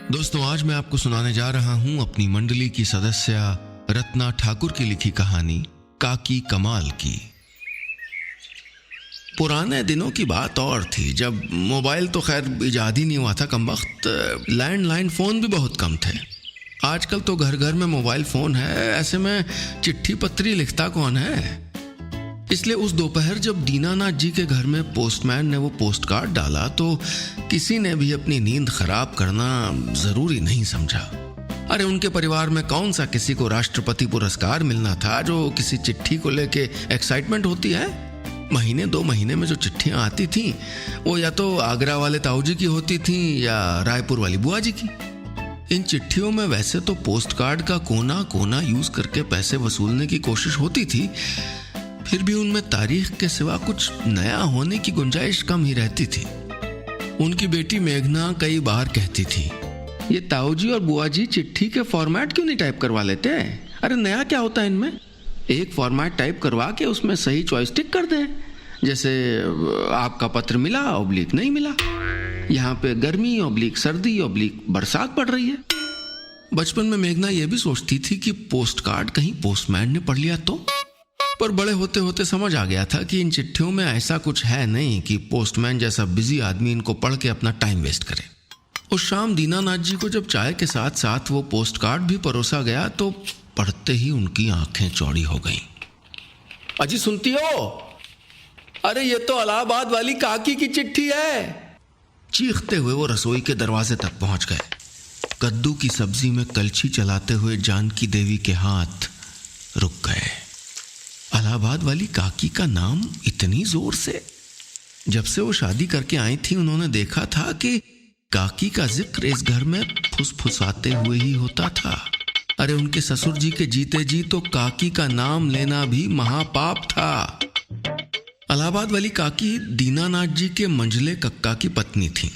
दोस्तों, आज मैं आपको सुनाने जा रहा हूं अपनी मंडली की सदस्य रत्ना ठाकुर की लिखी कहानी काकी कमाल की। पुराने दिनों की बात और थी, जब मोबाइल तो खैर इजाद ही नहीं हुआ था। कमबख्त लैंडलाइन फ़ोन भी बहुत कम थे। आजकल तो घर घर में मोबाइल फ़ोन है, ऐसे में चिट्ठी पत्री लिखता कौन है। इसलिए उस दोपहर जब दीनानाथ जी के घर में पोस्टमैन ने वो पोस्ट कार्ड डाला तो किसी ने भी अपनी नींद खराब करना जरूरी नहीं समझा। अरे उनके परिवार में कौन सा किसी को राष्ट्रपति पुरस्कार मिलना था जो किसी चिट्ठी को लेके एक्साइटमेंट होती है। महीने 2 महीने में जो चिट्ठियां आती थीं वो या तो आगरा वाले ताऊ जी की होती थीं या रायपुर वाली बुआ जी की। इन चिट्ठियों में वैसे तो पोस्ट कार्ड का कोना कोना यूज करके पैसे वसूलने की कोशिश होती थी, फिर भी उनमें तारीख के सिवा कुछ नया होने की गुंजाइश कम ही रहती थी। उनकी बेटी मेघना कई बार कहती थी, ये ताऊ जी और बुआ जी चिट्ठी के फॉर्मेट क्यों नहीं टाइप करवा लेते? अरे नया क्या होता है इनमें? एक फॉर्मेट टाइप करवा के उसमें सही चॉइस टिक कर दें, जैसे आपका पत्र मिला ऑब्लिक नहीं मिला, यहाँ पे गर्मी ऑब्लिक सर्दी ऑब्लिक बरसात पड़ रही है। बचपन में मेघना यह भी सोचती थी कि पोस्ट कार्ड कहीं पोस्टमैन ने पढ़ लिया तो, पर बड़े होते होते समझ आ गया था कि इन चिट्ठियों में ऐसा कुछ है नहीं कि पोस्टमैन जैसा बिजी आदमी इनको पढ़ के अपना टाइम वेस्ट करे। उस शाम दीनानाथ जी को जब चाय के साथ साथ वो पोस्ट कार्ड भी परोसा गया तो पढ़ते ही उनकी आंखें चौड़ी हो गईं। अजी सुनती हो? अरे ये तो इलाहाबाद वाली काकी की चिट्ठी है। चीखते हुए वो रसोई के दरवाजे तक पहुंच गए। कद्दू की सब्जी में कलछी चलाते हुए जानकी देवी के हाथ रुक गए। इलाहाबाद वाली काकी का नाम इतनी जोर से? जब से वो शादी करके आई थी उन्होंने देखा था कि काकी का जिक्र इस घर में फुसफुसाते हुए ही होता था। अरे उनके ससुर जी के जीते जी तो काकी का नाम लेना भी महापाप था। इलाहाबाद वाली काकी दीनानाथ जी के मंझले कक्का की पत्नी थी।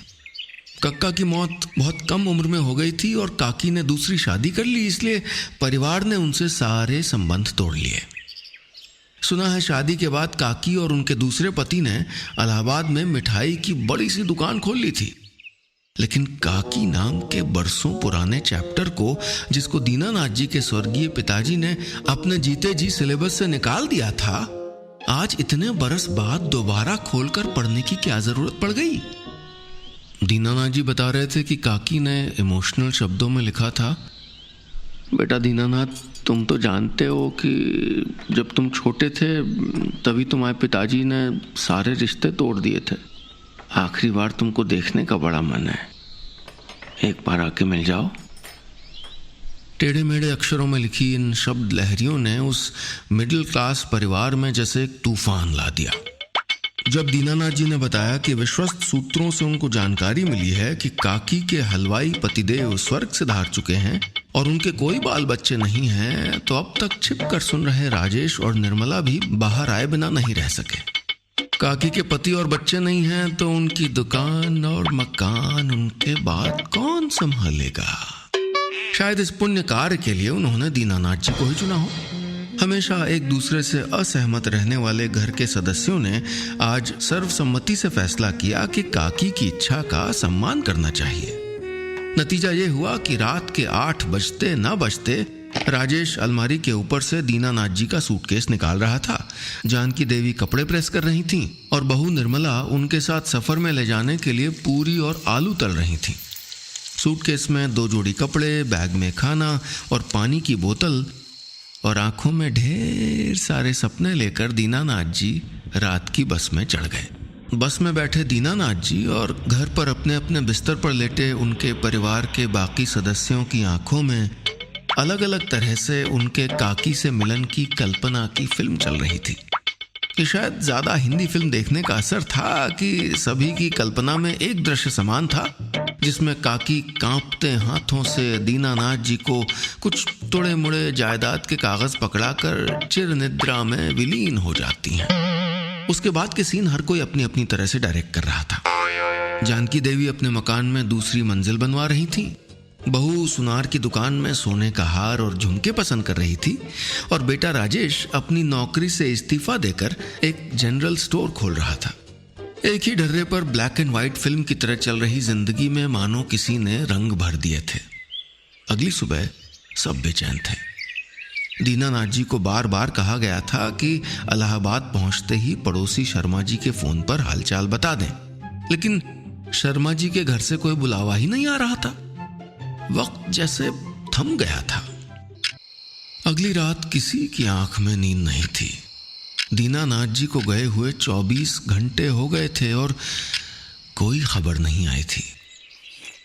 कक्का की मौत बहुत कम उम्र में हो गई थी और काकी ने दूसरी शादी कर ली, इसलिए परिवार ने उनसे सारे संबंध तोड़ लिए। सुना है शादी के बाद काकी और उनके दूसरे पति ने इलाहाबाद में मिठाई की बड़ी सी दुकान खोल ली थी। लेकिन काकी नाम के बरसों पुराने चैप्टर को, जिसको दीनानाथ जी के स्वर्गीय पिताजी ने अपने जीते जी सिलेबस से निकाल दिया था, आज इतने बरस बाद दोबारा खोलकर पढ़ने की क्या जरूरत पड़ गई? दीनानाथ जी बता रहे थे कि काकी ने इमोशनल शब्दों में लिखा था, बेटा दीनानाथ, तुम तो जानते हो कि जब तुम छोटे थे तभी तुम्हारे पिताजी ने सारे रिश्ते तोड़ दिए थे। आखिरी बार तुमको देखने का बड़ा मन है, एक बार आके मिल जाओ। टेढ़े मेढ़े अक्षरों में लिखी इन शब्द लहरियों ने उस मिडिल क्लास परिवार में जैसे एक तूफान ला दिया। जब दीनानाथ जी ने बताया कि विश्वस्त सूत्रों से उनको जानकारी मिली है कि काकी के हलवाई पतिदेव स्वर्ग से धार चुके हैं और उनके कोई बाल बच्चे नहीं हैं, तो अब तक छिप कर सुन रहे राजेश और निर्मला भी बाहर आए बिना नहीं रह सके। काकी के पति और बच्चे नहीं हैं तो उनकी दुकान और मकान उनके बाद कौन संभालेगा? शायद इस पुण्य कार्य के लिए उन्होंने दीनानाथ जी को ही चुना हो। हमेशा एक दूसरे से असहमत रहने वाले घर के सदस्यों ने आज सर्वसम्मति से फैसला किया कि काकी की इच्छा का सम्मान करना चाहिए। नतीजा ये हुआ कि रात के 8 बजते न बजते राजेश अलमारी के ऊपर से दीनानाथ जी का सूटकेस निकाल रहा था, जानकी देवी कपड़े प्रेस कर रही थीं और बहू निर्मला उनके साथ सफर में ले जाने के लिए पूरी और आलू तल रही थीं। सूटकेस में 2 जोड़ी कपड़े, बैग में खाना और पानी की बोतल और आंखों में ढेर सारे सपने लेकर दीनानाथ जी रात की बस में चढ़ गए। बस में बैठे दीनानाथ जी और घर पर अपने अपने बिस्तर पर लेटे उनके परिवार के बाकी सदस्यों की आंखों में अलग अलग तरह से उनके काकी से मिलन की कल्पना की फिल्म चल रही थी। कि शायद ज्यादा हिंदी फिल्म देखने का असर था कि सभी की कल्पना में एक दृश्य समान था, जिसमें काकी कांपते हाथों से दीनानाथ जी को कुछ तोड़े मुड़े जायदाद के कागज पकड़ाकर चिर निद्रा में विलीन हो जाती हैं। उसके बाद के सीन हर कोई अपनी अपनी तरह से डायरेक्ट कर रहा था। जानकी देवी अपने मकान में दूसरी मंजिल बनवा रही थी, बहू सुनार की दुकान में सोने का हार और झुमके पसंद कर रही थी और बेटा राजेश अपनी नौकरी से इस्तीफा देकर एक जनरल स्टोर खोल रहा था। एक ही ढर्रे पर ब्लैक एंड व्हाइट फिल्म की तरह चल रही जिंदगी में मानो किसी ने रंग भर दिए थे। अगली सुबह सब बेचैन थे। दीनानाथ जी को बार बार कहा गया था कि इलाहाबाद पहुंचते ही पड़ोसी शर्मा जी के फोन पर हालचाल बता दें, लेकिन शर्मा जी के घर से कोई बुलावा ही नहीं आ रहा था। वक्त जैसे थम गया था। अगली रात किसी की आंख में नींद नहीं थी। दीनानाथ जी को गए हुए 24 घंटे हो गए थे और कोई खबर नहीं आई थी।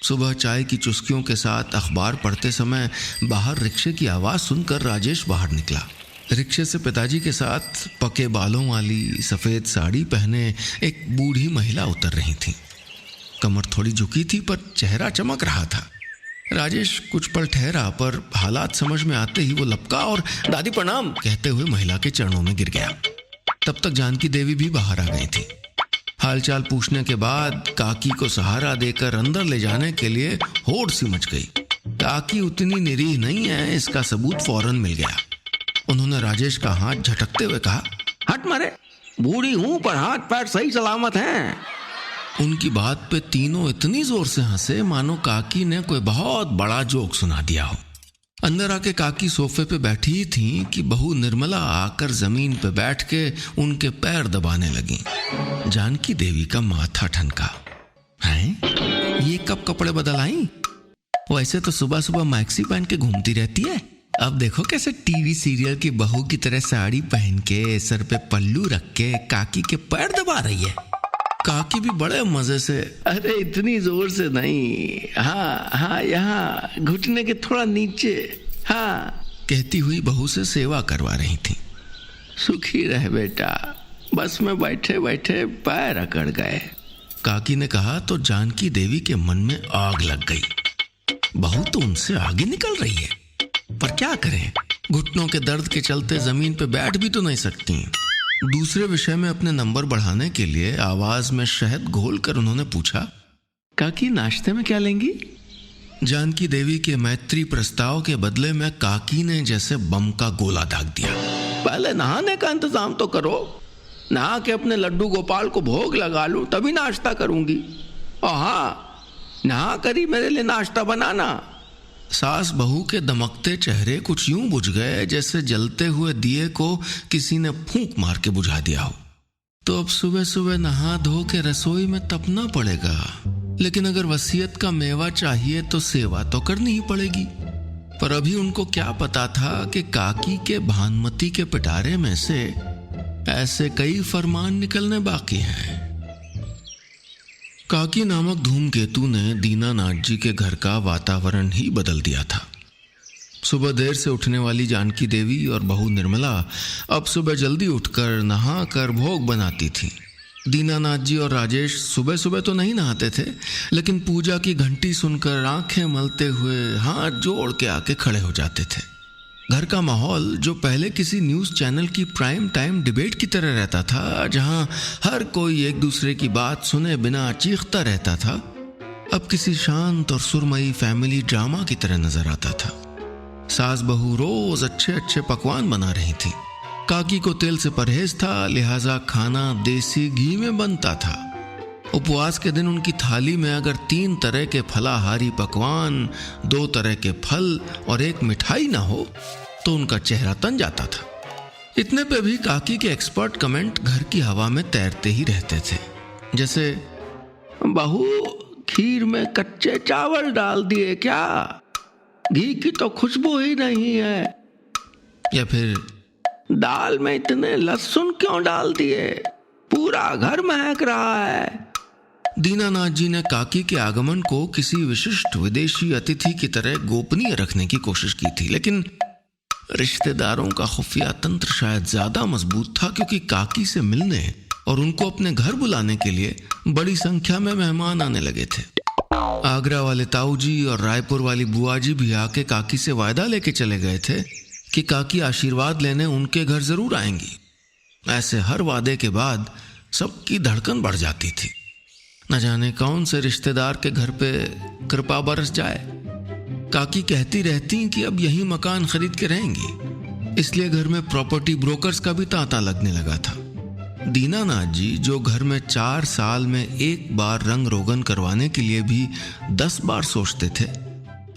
सुबह चाय की चुस्कियों के साथ अखबार पढ़ते समय बाहर रिक्शे की आवाज़ सुनकर राजेश बाहर निकला। रिक्शे से पिताजी के साथ पके बालों वाली सफ़ेद साड़ी पहने एक बूढ़ी महिला उतर रही थी। कमर थोड़ी झुकी थी पर चेहरा चमक रहा था। राजेश कुछ पल ठहरा, पर हालात समझ में आते ही वो लपका और दादी प्रणाम कहते हुए महिला के चरणों में गिर गया। तब तक जानकी देवी भी बाहर आ गई थी। हालचाल पूछने के बाद काकी को सहारा देकर अंदर ले जाने के लिए होड़ सी मच गई। काकी उतनी निरीह नहीं है, इसका सबूत फौरन मिल गया। उन्होंने राजेश का हाथ झटकते हुए कहा, हट मारे, बूढ़ी हूं पर हाथ पैर सही सलामत हैं। उनकी बात पे तीनों इतनी जोर से हंसे मानो काकी ने कोई बहुत बड़ा जोक सुना दिया हो। अंदर आके काकी सोफे पे बैठी ही थी कि बहू निर्मला आकर जमीन पे बैठ के उनके पैर दबाने लगी। जानकी देवी का माथा ठनका। हैं? ये कब कपड़े बदल आई? वैसे तो सुबह सुबह मैक्सी पहन के घूमती रहती है, अब देखो कैसे टीवी सीरियल की बहू की तरह साड़ी पहन के सर पे पल्लू रख के काकी के पैर दबा रही है। काकी भी बड़े मजे से, अरे इतनी जोर से नहीं, हाँ यहाँ घुटने के थोड़ा नीचे, हाँ कहती हुई बहू से सेवा करवा रही थी। सुखी रह बेटा, बस में बैठे बैठे पैर अकड़ गए। काकी ने कहा तो जानकी देवी के मन में आग लग गई। बहू तो उनसे आगे निकल रही है, पर क्या करें, घुटनों के दर्द के चलते जमीन पे बैठ भी तो नहीं सकती। दूसरे विषय में अपने नंबर बढ़ाने के लिए आवाज में शहद घोलकर उन्होंने पूछा, काकी नाश्ते में क्या लेंगी? जानकी देवी के मैत्री प्रस्ताव के बदले में काकी ने जैसे बम का गोला दाग दिया। पहले नहाने का इंतजाम तो करो, नहा के अपने लड्डू गोपाल को भोग लगा लूं तभी नाश्ता करूंगी। और हाँ, नहा कर ही मेरे लिए नाश्ता बनाना। सास बहू के दमकते चेहरे कुछ यूं बुझ गए जैसे जलते हुए दिए को किसी ने फूंक मार के बुझा दिया हो। तो अब सुबह सुबह नहा धो के रसोई में तपना पड़ेगा, लेकिन अगर वसीयत का मेवा चाहिए तो सेवा तो करनी ही पड़ेगी। पर अभी उनको क्या पता था कि काकी के भानुमति के पिटारे में से ऐसे कई फरमान निकलने बाकी हैं। काकी नामक धूमकेतु ने दीनानाथ जी के घर का वातावरण ही बदल दिया था। सुबह देर से उठने वाली जानकी देवी और बहू निर्मला अब सुबह जल्दी उठकर नहा कर भोग बनाती थी। दीनानाथ जी और राजेश सुबह सुबह तो नहीं नहाते थे, लेकिन पूजा की घंटी सुनकर आंखें मलते हुए हाथ जोड़ के आके खड़े हो जाते थे। घर का माहौल जो पहले किसी न्यूज़ चैनल की प्राइम टाइम डिबेट की तरह रहता था, जहां हर कोई एक दूसरे की बात सुने बिना चीखता रहता था, अब किसी शांत और सुरमई फैमिली ड्रामा की तरह नजर आता था। सास बहू रोज अच्छे अच्छे पकवान बना रही थी। काकी को तेल से परहेज था, लिहाजा खाना देसी घी में बनता था। उपवास के दिन उनकी थाली में अगर 3 तरह के फलाहारी पकवान, 2 तरह के फल और 1 मिठाई ना हो तो उनका चेहरा तन जाता था। इतने पे भी काकी के एक्सपर्ट कमेंट घर की हवा में तैरते ही रहते थे, जैसे बहू खीर में कच्चे चावल डाल दिए क्या, घी की तो खुशबू ही नहीं है, या फिर दाल में इतने लहसुन क्यों डाल दिए, पूरा घर महक रहा है। दीनानाथ जी ने काकी के आगमन को किसी विशिष्ट विदेशी अतिथि की तरह गोपनीय रखने की कोशिश की थी, लेकिन रिश्तेदारों का खुफिया तंत्र शायद ज्यादा मजबूत था, क्योंकि काकी से मिलने और उनको अपने घर बुलाने के लिए बड़ी संख्या में मेहमान आने लगे थे। आगरा वाले ताऊ जी और रायपुर वाली बुआ जी भी आके काकी से वायदा लेके चले गए थे कि काकी आशीर्वाद लेने उनके घर जरूर आएंगी। ऐसे हर वादे के बाद सबकी धड़कन बढ़ जाती थी। न जाने कौन से रिश्तेदार के घर पे कृपा बरस जाए। काकी कहती रहती कि अब यही मकान खरीद के रहेंगी, इसलिए घर में प्रॉपर्टी ब्रोकर्स का भी तांता लगने लगा था। दीनानाथ जी, जो घर में 4 साल में एक बार रंग रोगन करवाने के लिए भी 10 बार सोचते थे,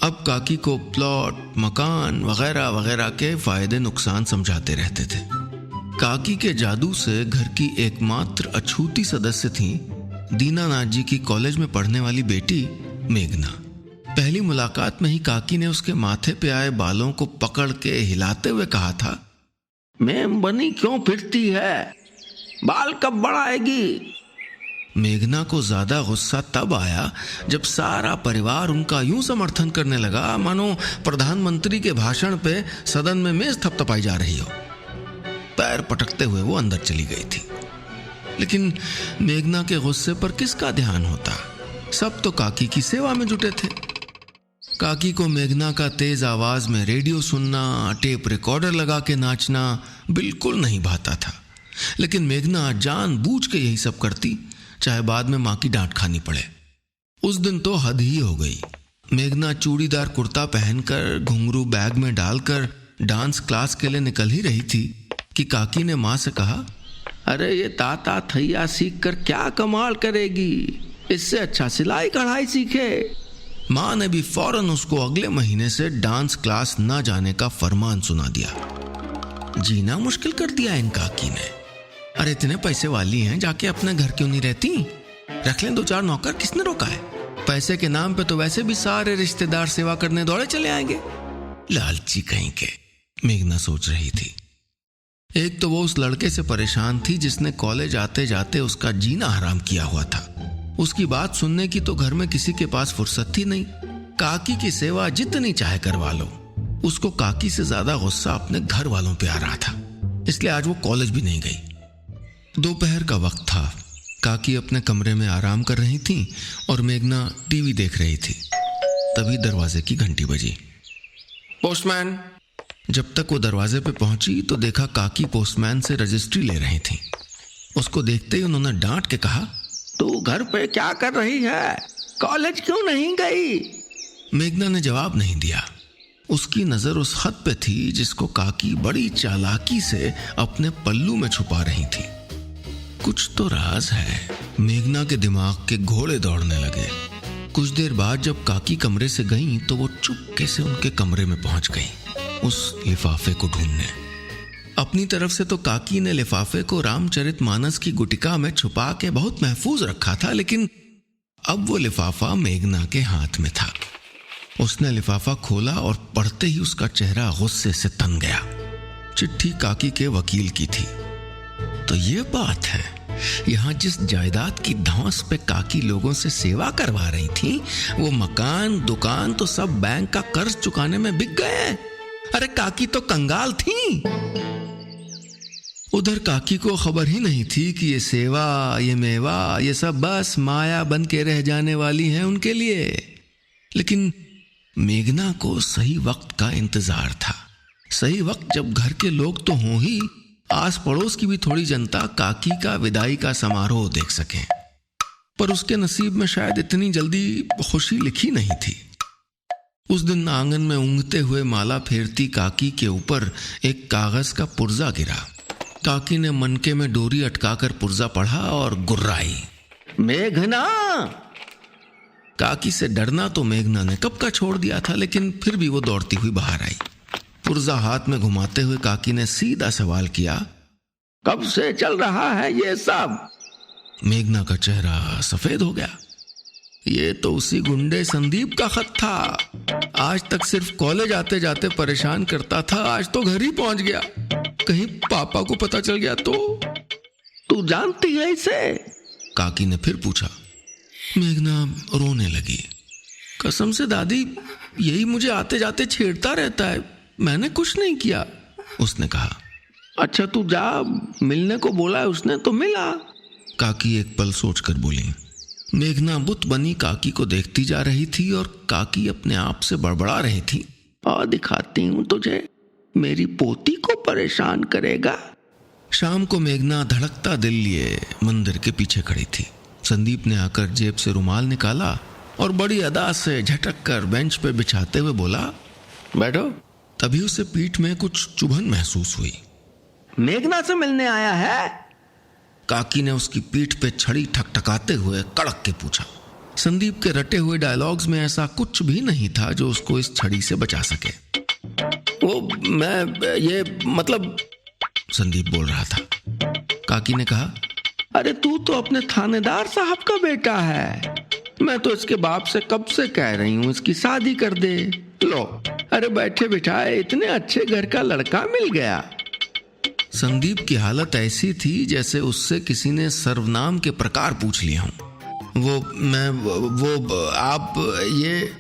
अब काकी को प्लॉट, मकान वगैरह वगैरह के फायदे नुकसान समझाते रहते थे। काकी के जादू से घर की एकमात्र अछूती सदस्य थी दीनानाथ जी की कॉलेज में पढ़ने वाली बेटी मेघना। पहली मुलाकात में ही काकी ने उसके माथे पे आए बालों को पकड़ के हिलाते हुए कहा था, मैम बनी क्यों फिरती है, बाल कब बढ़ाएगी। मेघना को ज्यादा गुस्सा तब आया जब सारा परिवार उनका यूं समर्थन करने लगा मानो प्रधानमंत्री के भाषण पे सदन में मेज थपथपाई जा रही हो। पैर पटकते हुए वो अंदर चली गई थी। लेकिन मेघना के गुस्से पर किसका ध्यान होता, सब तो काकी की सेवा में जुटे थे। काकी को मेघना का तेज आवाज में रेडियो सुनना, टेप रिकॉर्डर लगा के नाचना बिल्कुल नहीं भाता था। लेकिन मेघना जानबूझ के यही सब करती, चाहे बाद में माँ की डांट खानी पड़े। उस दिन तो हद ही हो गई। मेघना चूड़ीदार कुर्ता पहनकर, घुंघरू बैग में डालकर डांस क्लास के लिए निकल ही रही थी कि काकी ने माँ से कहा, अरे ये ताता थैया सीख कर क्या कमाल करेगी, इससे अच्छा सिलाई कढ़ाई सीखे। माँ ने भी फौरन उसको अगले महीने से डांस क्लास ना जाने का फरमान सुना दिया। जीना मुश्किल कर दिया इन काकी ने। अरे इतने पैसे वाली हैं, जाके अपने घर क्यों नहीं रहती, रख लें 2-4 नौकर, किसने रोका है। पैसे के नाम पे तो वैसे भी सारे रिश्तेदार सेवा करने दौड़े चले आएंगे। लालची कहीं के, मेघना सोच रही थी। एक तो वो उस लड़के से परेशान थी जिसने कॉलेज आते जाते उसका जीना हराम किया हुआ था। उसकी बात सुनने की तो घर में किसी के पास फुर्सत थी नहीं। काकी की सेवा जितनी चाहे करवा लो, उसको काकी से ज्यादा गुस्सा अपने घर वालों पे आ रहा था। इसलिए आज वो कॉलेज भी नहीं गई। दोपहर का वक्त था। काकी अपने कमरे में आराम कर रही थी और मेघना टीवी देख रही थी। तभी दरवाजे की घंटी बजी। पोस्टमैन। जब तक वो दरवाजे पे पहुंची तो देखा काकी पोस्टमैन से रजिस्ट्री ले रही थी। उसको देखते ही उन्होंने डांट के कहा, तू घर पे क्या कर रही है, कॉलेज क्यों नहीं गई। मेघना ने जवाब नहीं दिया। उसकी नजर उस खत पे थी जिसको काकी बड़ी चालाकी से अपने पल्लू में छुपा रही थी। कुछ तो राज है। मेघना के दिमाग के घोड़े दौड़ने लगे। कुछ देर बाद जब काकी कमरे से गई तो वो चुपके से उनके कमरे में पहुंच गई, उस लिफाफे को ढूंढने। अपनी तरफ से तो काकी ने लिफाफे को रामचरितमानस की गुटिका में छुपा के बहुत महफूज रखा था, लेकिन अब वो लिफाफा मेघना के हाथ में था। उसने लिफाफा खोला और पढ़ते ही उसका चेहरा गुस्से से तन गया। चिट्ठी काकी के वकील की थी। तो ये बात है, यहां जिस जायदाद की धौंस पे काकी लोगों से सेवा करवा रही थी, वो मकान दुकान तो सब बैंक का कर्ज चुकाने में बिक गए। अरे काकी तो कंगाल थी। उधर काकी को खबर ही नहीं थी कि ये सेवा, ये मेवा, ये सब बस माया बन के रह जाने वाली हैं उनके लिए। लेकिन मेघना को सही वक्त का इंतजार था। सही वक्त जब घर के लोग तो हों ही, आस पड़ोस की भी थोड़ी जनता काकी का विदाई का समारोह देख सके। पर उसके नसीब में शायद इतनी जल्दी खुशी लिखी नहीं थी। उस दिन आंगन में ऊँघते हुए माला फेरती काकी के ऊपर एक कागज का पुर्जा गिरा। काकी ने मनके में डोरी अटकाकर पुर्जा पढ़ा और गुर्राई, मेघना। काकी से डरना तो मेघना ने कब का छोड़ दिया था, लेकिन फिर भी वो दौड़ती हुई बाहर आई। पुर्जा हाथ में घुमाते हुए काकी ने सीधा सवाल किया, कब से चल रहा है ये सब। मेघना का चेहरा सफेद हो गया। ये तो उसी गुंडे संदीप का खत था। आज तक सिर्फ कॉलेज आते जाते परेशान करता था, आज तो घर ही पहुंच गया। कहीं पापा को पता चल गया तो। तू जानती है इसे? काकी ने फिर पूछा। मेघना रोने लगी। कसम से दादी, यही मुझे आते जाते छेड़ता रहता है, मैंने कुछ नहीं किया, उसने कहा। अच्छा तू जा, मिलने को बोला है उसने तो मिला। काकी एक पल सोचकर बोली। मेघना बुत बनी काकी को देखती जा रही थी और काकी अपने आप से बड़बड़ा रही थी, और दिखाती हूं तुझे, मेरी पोती को परेशान करेगा। शाम को मेघना धड़कता दिल लिए मंदिर के पीछे खड़ी थी। संदीप ने आकर जेब से रुमाल निकाला और बड़ी अदा से झटक कर बेंच पे बिछाते हुए बोला, बैठो। तभी उसे पीठ में कुछ चुभन महसूस हुई। मेघना से मिलने आया है? काकी ने उसकी पीठ पे छड़ी ठकठकाते हुए कड़क के पूछा। संदीप के रटे हुए डायलॉग्स में ऐसा कुछ भी नहीं था जो उसको इस छड़ी से बचा सके। वो मैं ये मतलब, संदीप बोल रहा था। काकी ने कहा, अरे तू तो अपने थानेदार साहब का बेटा है। मैं तो इसके बाप से कब से कह रही हूँ इसकी शादी कर दे। लो, अरे बैठे बिठाए इतने अच्छे घर का लड़का मिल गया। संदीप की हालत ऐसी थी जैसे उससे किसी ने सर्वनाम के प्रकार पूछ लिए हों। आप ये,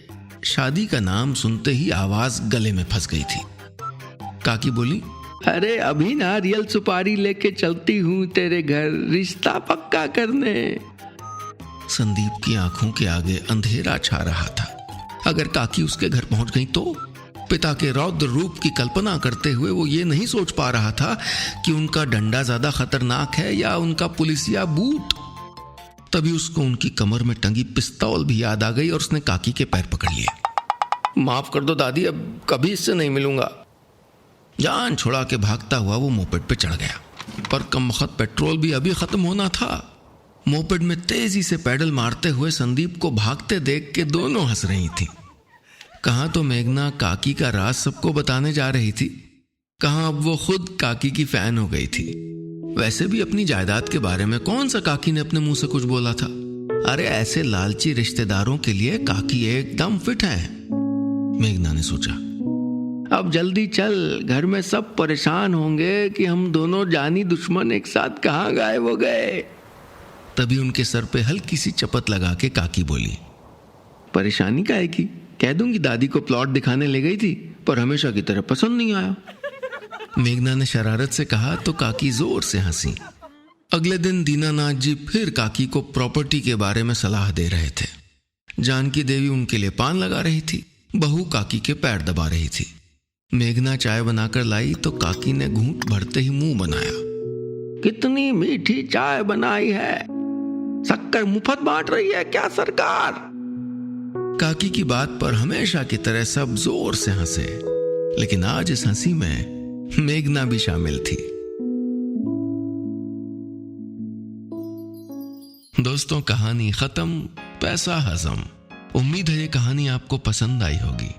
शादी का नाम सुनते ही आवाज गले में फंस गई थी। काकी बोली, अरे अभी नारियल सुपारी लेके चलती हूँ तेरे घर रिश्ता पक्का करने। संदीप की आंखों के आगे अंधेरा छा रहा था। अगर काकी उसके घर पहुंच गई तो? पिता के रौद्र रूप की कल्पना करते हुए वो ये नहीं सोच पा रहा था कि उनका डंडा ज्यादा खतरनाक है या उनका पुलिसिया बूट। तभी उसको उनकी कमर में टंगी पिस्तौल भी याद आ गई और उसने काकी के पैर पकड़ लिए। माफ कर दो दादी, अब कभी इससे नहीं मिलूंगा। जान छुड़ा के भागता हुआ वो मोपेड पे चढ़ गया, पर कमबख्त पेट्रोल भी अभी खत्म होना था। मोपेड में तेजी से पैडल मारते हुए संदीप को भागते देख के दोनों हंस रही थी। कहाँ तो मेघना काकी का राज सबको बताने जा रही थी, कहाँ अब वो खुद काकी की फैन हो गई थी। वैसे भी अपनी जायदाद के बारे में कौन सा काकी ने अपने मुंह से कुछ बोला था। अरे ऐसे लालची रिश्तेदारों के लिए काकी एकदम फिट है, मेघना ने सोचा। अब जल्दी चल, घर में सब परेशान होंगे कि हम दोनों जानी दुश्मन एक साथ कहाँ गायब हो गए। तभी उनके सर पे हल्की सी चपत लगा के काकी बोली, परेशानी काहे की? कह दूंगी दादी को प्लॉट दिखाने ले गई थी पर हमेशा की तरह पसंद नहीं आया। मेघना ने शरारत से कहा तो काकी जोर से हंसी। अगले दिन दीनानाथ जी फिर काकी को प्रॉपर्टी के बारे में सलाह दे रहे थे। जानकी देवी उनके लिए पान लगा रही थी, बहू काकी के पैर दबा रही थी। मेघना चाय बनाकर लाई तो काकी ने घूंट भरते ही मुंह बनाया। कितनी मीठी चाय बनाई है, शक्कर मुफ्त बांट रही है क्या सरकार? काकी की बात पर हमेशा की तरह सब जोर से हंसे, लेकिन आज इस हंसी में मेघना भी शामिल थी। दोस्तों, कहानी खत्म, पैसा हजम। उम्मीद है ये कहानी आपको पसंद आई होगी।